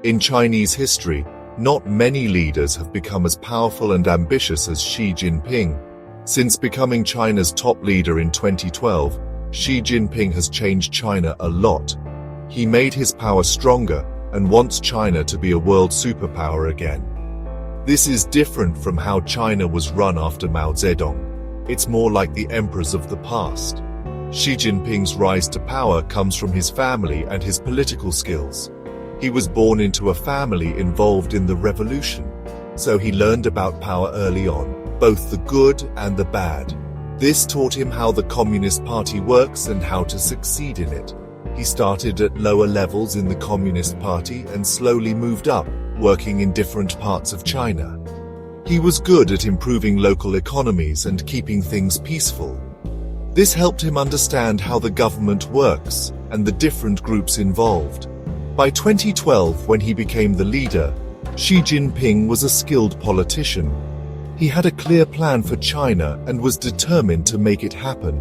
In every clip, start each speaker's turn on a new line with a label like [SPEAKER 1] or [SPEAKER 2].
[SPEAKER 1] In Chinese history, not many leaders have become as powerful and ambitious as Xi Jinping. Since becoming China's top leader in 2012, Xi Jinping has changed China a lot. He made his power stronger and wants China to be a world superpower again. This is different from how China was run after Mao Zedong. It's more like the emperors of the past. Xi Jinping's rise to power comes from his family and his political skills. He was born into a family involved in the revolution, so he learned about power early on, both the good and the bad. This taught him how the Communist Party works and how to succeed in it. He started at lower levels in the Communist Party and slowly moved up, working in different parts of China. He was good at improving local economies and keeping things peaceful. This helped him understand how the government works and the different groups involved. By 2012, when he became the leader, Xi Jinping was a skilled politician. He had a clear plan for China and was determined to make it happen.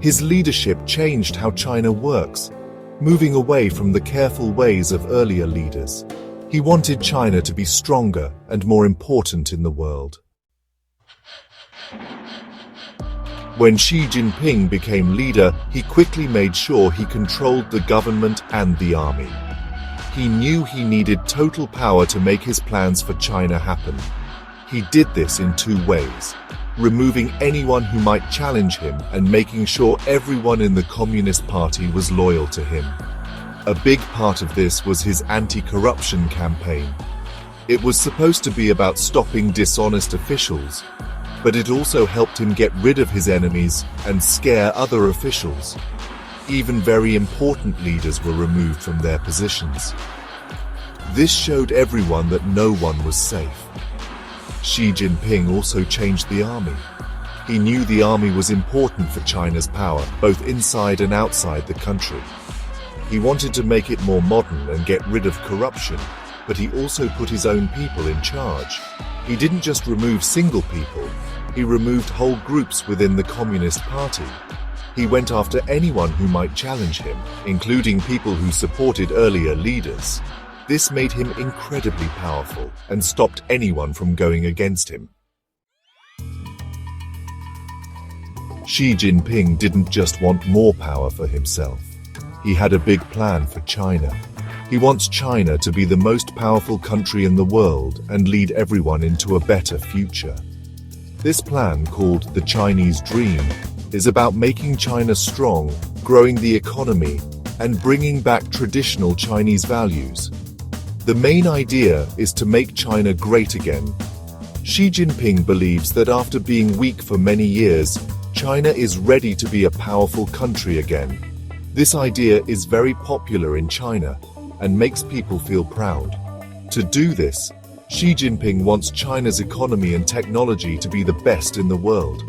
[SPEAKER 1] His leadership changed how China works, moving away from the careful ways of earlier leaders. He wanted China to be stronger and more important in the world. When Xi Jinping became leader, he quickly made sure he controlled the government and the army. He knew he needed total power to make his plans for China happen. He did this in two ways: removing anyone who might challenge him and making sure everyone in the Communist Party was loyal to him. A big part of this was his anti-corruption campaign. It was supposed to be about stopping dishonest officials, but it also helped him get rid of his enemies and scare other officials. Even very important leaders were removed from their positions. This showed everyone that no one was safe. Xi Jinping also changed the army. He knew the army was important for China's power, both inside and outside the country. He wanted to make it more modern and get rid of corruption, but he also put his own people in charge. He didn't just remove single people, he removed whole groups within the Communist Party. He went after anyone who might challenge him, including people who supported earlier leaders. This made him incredibly powerful and stopped anyone from going against him. Xi Jinping didn't just want more power for himself. He had a big plan for China. He wants China to be the most powerful country in the world and lead everyone into a better future. This plan, called the Chinese Dream, is about making China strong, growing the economy, and bringing back traditional Chinese values. The main idea is to make China great again. Xi Jinping believes that after being weak for many years, China is ready to be a powerful country again. This idea is very popular in China and makes people feel proud. To do this, Xi Jinping wants China's economy and technology to be the best in the world.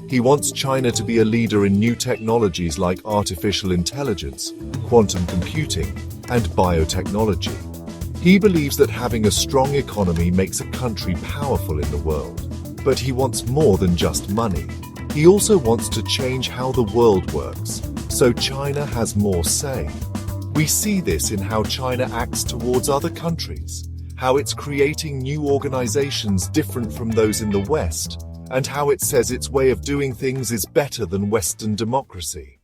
[SPEAKER 1] He wants China to be a leader in new technologies like artificial intelligence, quantum computing, and biotechnology. He believes that having a strong economy makes a country powerful in the world. But he wants more than just money. He also wants to change how the world works, so China has more say. We see this in how China acts towards other countries, how it's creating new organizations different from those in the West, and how it says its way of doing things is better than Western democracy.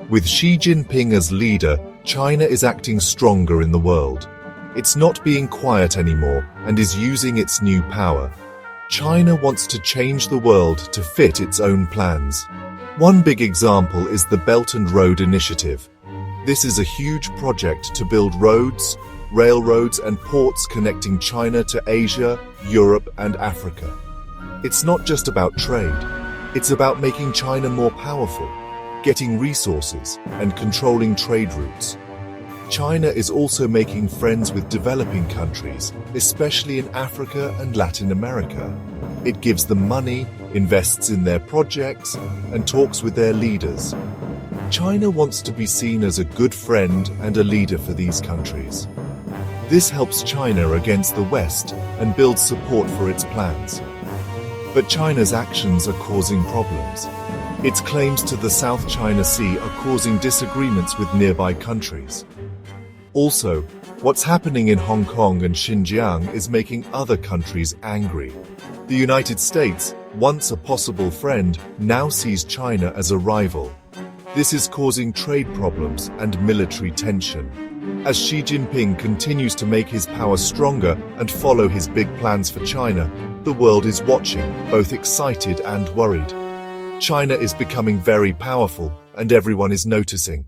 [SPEAKER 1] With Xi Jinping as leader, China is acting stronger in the world. It's not being quiet anymore and is using its new power. China wants to change the world to fit its own plans. One big example is the Belt and Road Initiative. This is a huge project to build roads, railroads and ports connecting China to Asia, Europe and Africa. It's not just about trade. It's about making China more powerful, getting resources and controlling trade routes. China is also making friends with developing countries, especially in Africa and Latin America. It gives them money, invests in their projects, and talks with their leaders. China wants to be seen as a good friend and a leader for these countries. This helps China against the West and builds support for its plans. But China's actions are causing problems. Its claims to the South China Sea are causing disagreements with nearby countries. Also, what's happening in Hong Kong and Xinjiang is making other countries angry. The United States, once a possible friend, now sees China as a rival. This is causing trade problems and military tension. As Xi Jinping continues to make his power stronger and follow his big plans for China, the world is watching, both excited and worried. China is becoming very powerful, and everyone is noticing.